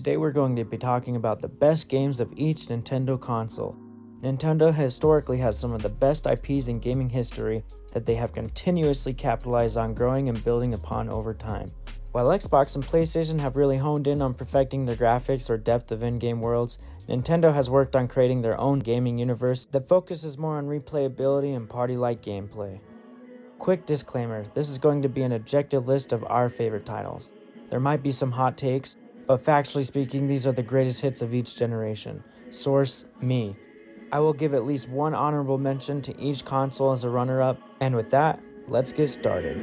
Today we're going to be talking about the best games of each Nintendo console. Nintendo historically has some of the best IPs in gaming history that they have continuously capitalized on growing and building upon over time. While Xbox and PlayStation have really honed in on perfecting their graphics or depth of in-game worlds, Nintendo has worked on creating their own gaming universe that focuses more on replayability and party-like gameplay. Quick disclaimer, this is going to be an objective list of our favorite titles. There might be some hot takes, but factually speaking, these are the greatest hits of each generation. Source, me. I will give at least one honorable mention to each console as a runner-up, and with that, let's get started.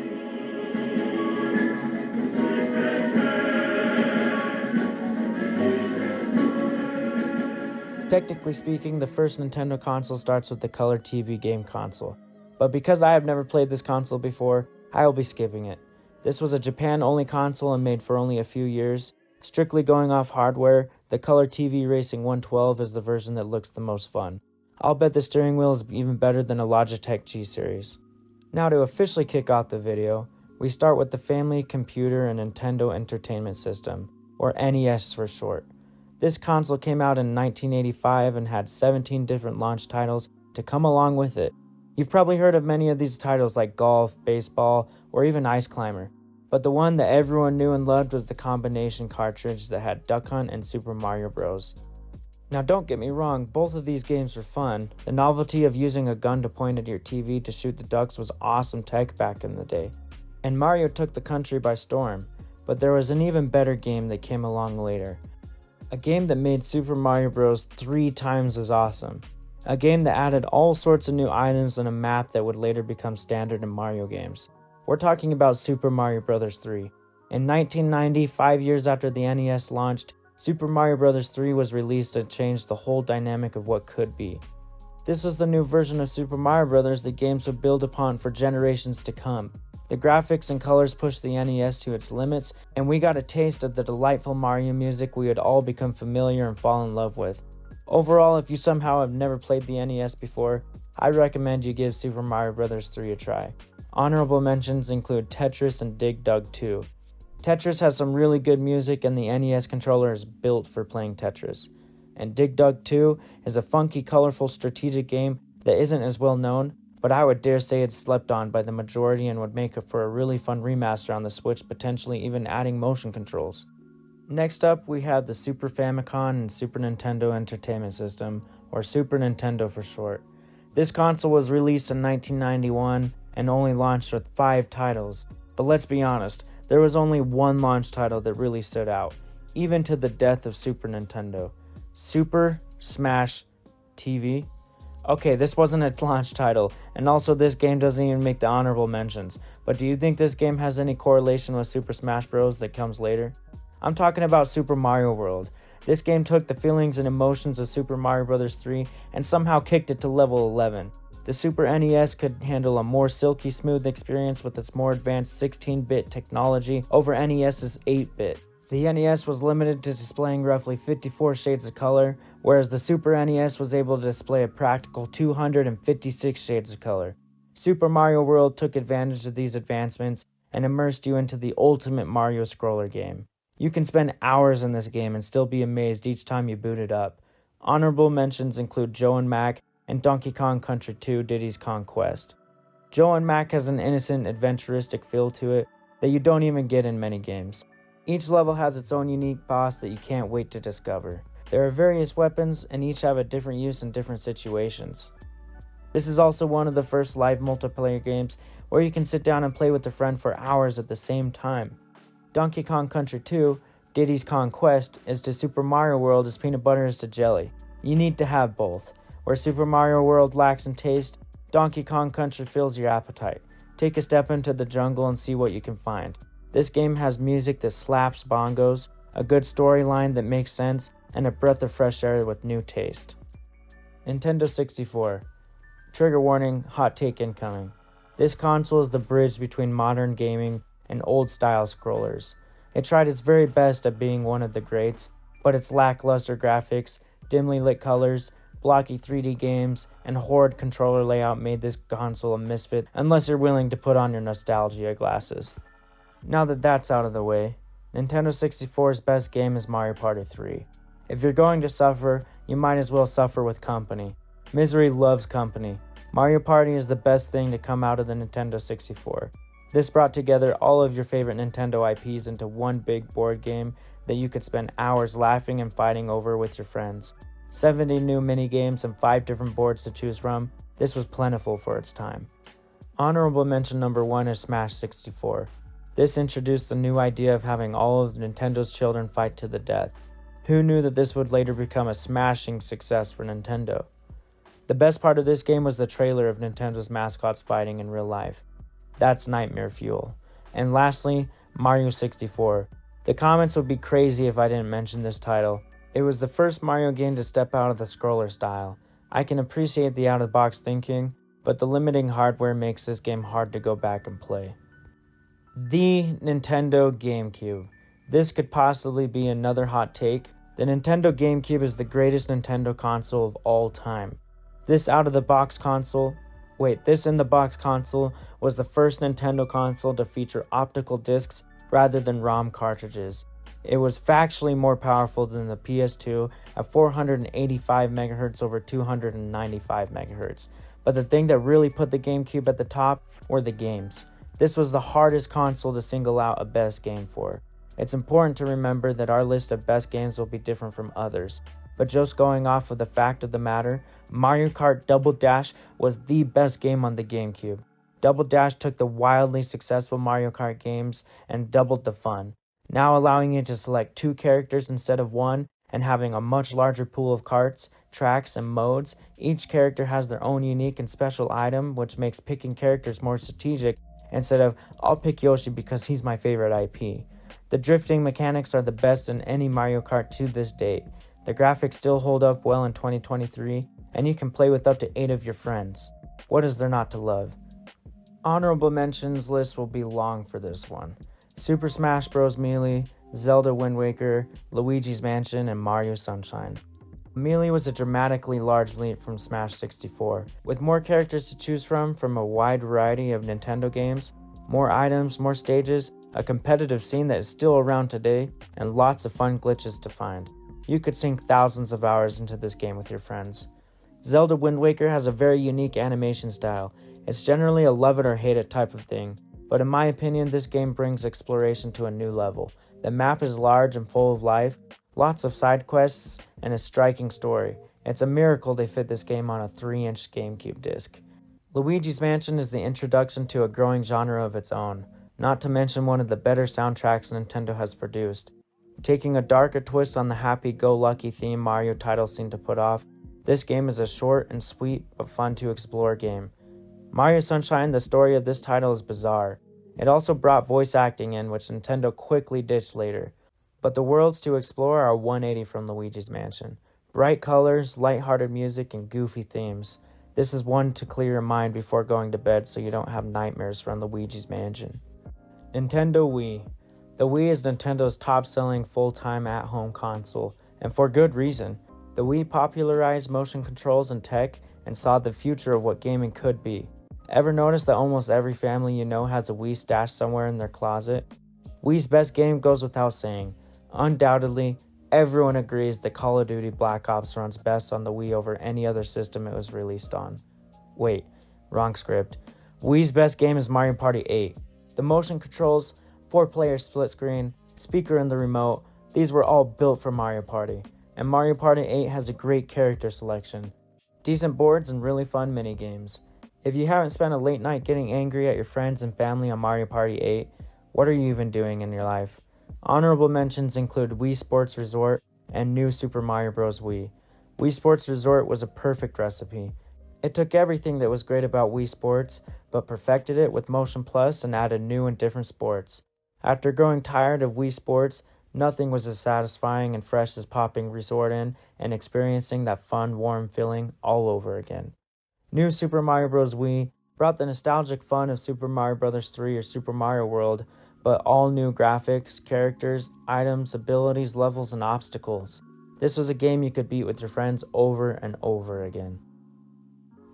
Technically speaking, the first Nintendo console starts with the Color TV game console. But because I have never played this console before, I will be skipping it. This was a Japan-only console and made for only a few years. Strictly going off hardware, the Color TV Racing 112 is the version that looks the most fun. I'll bet the steering wheel is even better than a Logitech G-Series. Now to officially kick off the video, we start with the Family Computer and Nintendo Entertainment System, or NES for short. This console came out in 1985 and had 17 different launch titles to come along with it. You've probably heard of many of these titles like Golf, Baseball, or even Ice Climber, but the one that everyone knew and loved was the combination cartridge that had Duck Hunt and Super Mario Bros. Now don't get me wrong, both of these games were fun. The novelty of using a gun to point at your TV to shoot the ducks was awesome tech back in the day. And Mario took the country by storm, but there was an even better game that came along later. A game that made Super Mario Bros. 3 times as awesome. A game that added all sorts of new items and a map that would later become standard in Mario games. We're talking about Super Mario Bros. 3. In 1990, 5 years after the NES launched, Super Mario Bros. 3 was released and changed the whole dynamic of what could be. This was the new version of Super Mario Bros. That games would build upon for generations to come. The graphics and colors pushed the NES to its limits, and we got a taste of the delightful Mario music we would all become familiar and fall in love with. Overall, if you somehow have never played the NES before, I recommend you give Super Mario Bros. 3 a try. Honorable mentions include Tetris and Dig Dug 2. Tetris has some really good music and the NES controller is built for playing Tetris. And Dig Dug 2 is a funky, colorful strategic game that isn't as well known, but I would dare say it's slept on by the majority and would make for a really fun remaster on the Switch, potentially even adding motion controls. Next up, we have the Super Famicom and Super Nintendo Entertainment System, or Super Nintendo for short. This console was released in 1991 and only launched with 5 titles, but let's be honest, there was only one launch title that really stood out, even to the death of Super Nintendo. Super Smash TV? Okay, this wasn't a launch title, and also this game doesn't even make the honorable mentions, but do you think this game has any correlation with Super Smash Bros. That comes later? I'm talking about Super Mario World. This game took the feelings and emotions of Super Mario Bros. 3 and somehow kicked it to level 11. The Super NES could handle a more silky smooth experience with its more advanced 16-bit technology over NES's 8-bit. The NES was limited to displaying roughly 54 shades of color, whereas the Super NES was able to display a practical 256 shades of color. Super Mario World took advantage of these advancements and immersed you into the ultimate Mario scroller game. You can spend hours in this game and still be amazed each time you boot it up. Honorable mentions include Joe and Mac and Donkey Kong Country 2 Diddy's Kong Quest. Joe and Mac has an innocent, adventuristic feel to it that you don't even get in many games. Each level has its own unique boss that you can't wait to discover. There are various weapons and each have a different use in different situations. This is also one of the first live multiplayer games where you can sit down and play with a friend for hours at the same time. Donkey Kong Country 2, Diddy's Kong Quest, is to Super Mario World as peanut butter is to jelly. You need to have both. Where Super Mario World lacks in taste, Donkey Kong Country fills your appetite. Take a step into the jungle and see what you can find. This game has music that slaps bongos, a good storyline that makes sense, and a breath of fresh air with new taste. Nintendo 64. Trigger warning, hot take incoming. This console is the bridge between modern gaming and old-style scrollers. It tried its very best at being one of the greats, but its lackluster graphics, dimly lit colors, blocky 3D games, and horrid controller layout made this console a misfit unless you're willing to put on your nostalgia glasses. Now that that's out of the way, Nintendo 64's best game is Mario Party 3. If you're going to suffer, you might as well suffer with company. Misery loves company. Mario Party is the best thing to come out of the Nintendo 64. This brought together all of your favorite Nintendo IPs into one big board game that you could spend hours laughing and fighting over with your friends. 70 new minigames and 5 different boards to choose from. This was plentiful for its time. Honorable mention number 1 is Smash 64. This introduced the new idea of having all of Nintendo's children fight to the death. Who knew that this would later become a smashing success for Nintendo? The best part of this game was the trailer of Nintendo's mascots fighting in real life. That's nightmare fuel. And lastly, Mario 64. The comments would be crazy if I didn't mention this title. It was the first Mario game to step out of the scroller style. I can appreciate the out-of-the-box thinking, but the limiting hardware makes this game hard to go back and play. The Nintendo GameCube. This could possibly be another hot take. The Nintendo GameCube is the greatest Nintendo console of all time. This in-the-box console was the first Nintendo console to feature optical discs rather than ROM cartridges. It was factually more powerful than the PS2 at 485 MHz over 295 MHz. But the thing that really put the GameCube at the top were the games. This was the hardest console to single out a best game for. It's important to remember that our list of best games will be different from others. But just going off of the fact of the matter, Mario Kart Double Dash was the best game on the GameCube. Double Dash took the wildly successful Mario Kart games and doubled the fun, now allowing you to select 2 characters instead of 1 and having a much larger pool of karts, tracks, and modes. Each character has their own unique and special item, which makes picking characters more strategic instead of, I'll pick Yoshi because he's my favorite IP. The drifting mechanics are the best in any Mario Kart to this date. The graphics still hold up well in 2023, and you can play with up to 8 of your friends. What is there not to love? Honorable mentions list will be long for this one. Super Smash Bros. Melee, Zelda Wind Waker, Luigi's Mansion, and Mario Sunshine. Melee was a dramatically large leap from Smash 64. With more characters to choose from a wide variety of Nintendo games, more items, more stages, a competitive scene that is still around today, and lots of fun glitches to find. You could sink thousands of hours into this game with your friends. Zelda Wind Waker has a very unique animation style. It's generally a love it or hate it type of thing, but in my opinion, this game brings exploration to a new level. The map is large and full of life, lots of side quests, and a striking story. It's a miracle they fit this game on a 3-inch GameCube disc. Luigi's Mansion is the introduction to a growing genre of its own, not to mention one of the better soundtracks Nintendo has produced. Taking a darker twist on the happy-go-lucky theme Mario titles seem to put off, this game is a short and sweet but fun to explore game. Mario Sunshine, the story of this title is bizarre. It also brought voice acting in, which Nintendo quickly ditched later. But the worlds to explore are 180 from Luigi's Mansion. Bright colors, lighthearted music, and goofy themes. This is one to clear your mind before going to bed so you don't have nightmares from Luigi's Mansion. Nintendo Wii. The Wii is Nintendo's top-selling full-time at-home console, and for good reason. The Wii popularized motion controls and tech and saw the future of what gaming could be. Ever notice that almost every family you know has a Wii stashed somewhere in their closet? Wii's best game goes without saying. Undoubtedly, everyone agrees that Call of Duty Black Ops runs best on the Wii over any other system it was released on. Wait, wrong script. Wii's best game is Mario Party 8. The motion controls, 4-player split screen, speaker in the remote, these were all built for Mario Party. And Mario Party 8 has a great character selection, decent boards, and really fun minigames. If you haven't spent a late night getting angry at your friends and family on Mario Party 8, what are you even doing in your life? Honorable mentions include Wii Sports Resort and New Super Mario Bros. Wii. Wii Sports Resort was a perfect recipe. It took everything that was great about Wii Sports, but perfected it with Motion Plus and added new and different sports. After growing tired of Wii Sports, nothing was as satisfying and fresh as popping Resort in and experiencing that fun, warm feeling all over again. New Super Mario Bros. Wii brought the nostalgic fun of Super Mario Bros. 3 or Super Mario World, but all new graphics, characters, items, abilities, levels, and obstacles. This was a game you could beat with your friends over and over again.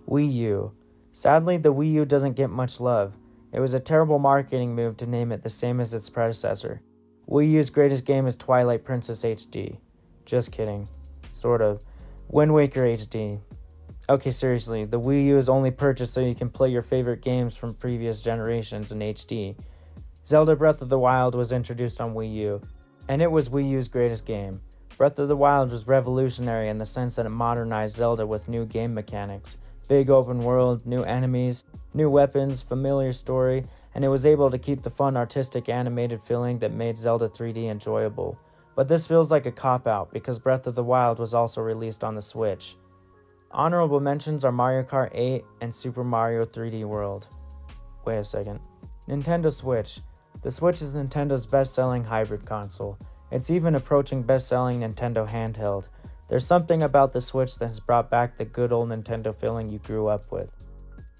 Wii U. Sadly, the Wii U doesn't get much love. It was a terrible marketing move to name it the same as its predecessor. Wii U's greatest game is Twilight Princess HD. Just kidding. Sort of. Wind Waker HD. Okay, seriously, the Wii U is only purchased so you can play your favorite games from previous generations in HD. Zelda Breath of the Wild was introduced on Wii U, and it was Wii U's greatest game. Breath of the Wild was revolutionary in the sense that it modernized Zelda with new game mechanics, big open world, new enemies, new weapons, familiar story, and it was able to keep the fun artistic animated feeling that made Zelda 3D enjoyable. But this feels like a cop-out because Breath of the Wild was also released on the Switch. Honorable mentions are Mario Kart 8 and Super Mario 3D World. Wait a second. Nintendo Switch. The Switch is Nintendo's best-selling hybrid console. It's even approaching best-selling Nintendo handheld. There's something about the Switch that has brought back the good old Nintendo feeling you grew up with.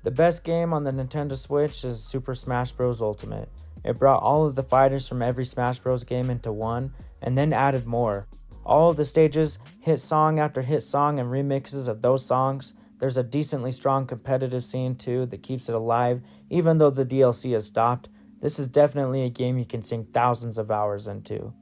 The best game on the Nintendo Switch is Super Smash Bros. Ultimate. It brought all of the fighters from every Smash Bros. Game into one, and then added more. All of the stages, hit song after hit song and remixes of those songs. There's a decently strong competitive scene too that keeps it alive, even though the DLC has stopped. This is definitely a game you can sink thousands of hours into.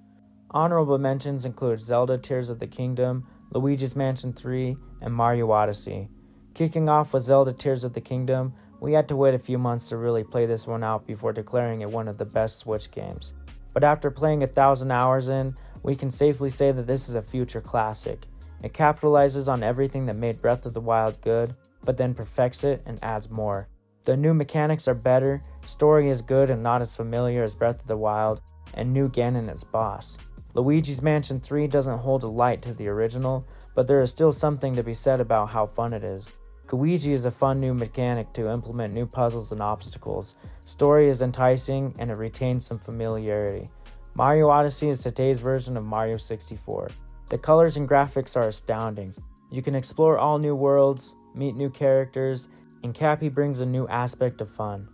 Honorable mentions include Zelda Tears of the Kingdom, Luigi's Mansion 3, and Mario Odyssey. Kicking off with Zelda Tears of the Kingdom, we had to wait a few months to really play this one out before declaring it one of the best Switch games. But after playing 1,000 hours in, we can safely say that this is a future classic. It capitalizes on everything that made Breath of the Wild good, but then perfects it and adds more. The new mechanics are better, story is good and not as familiar as Breath of the Wild, and new Ganon is boss. Luigi's Mansion 3 doesn't hold a light to the original, but there is still something to be said about how fun it is. Luigi is a fun new mechanic to implement new puzzles and obstacles. Story is enticing and it retains some familiarity. Mario Odyssey is today's version of Mario 64. The colors and graphics are astounding. You can explore all new worlds, meet new characters, and Cappy brings a new aspect of fun.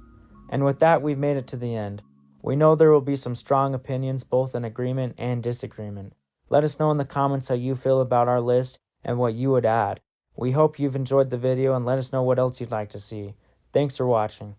And with that, we've made it to the end. We know there will be some strong opinions both in agreement and disagreement. Let us know in the comments how you feel about our list and what you would add. We hope you've enjoyed the video and let us know what else you'd like to see. Thanks for watching.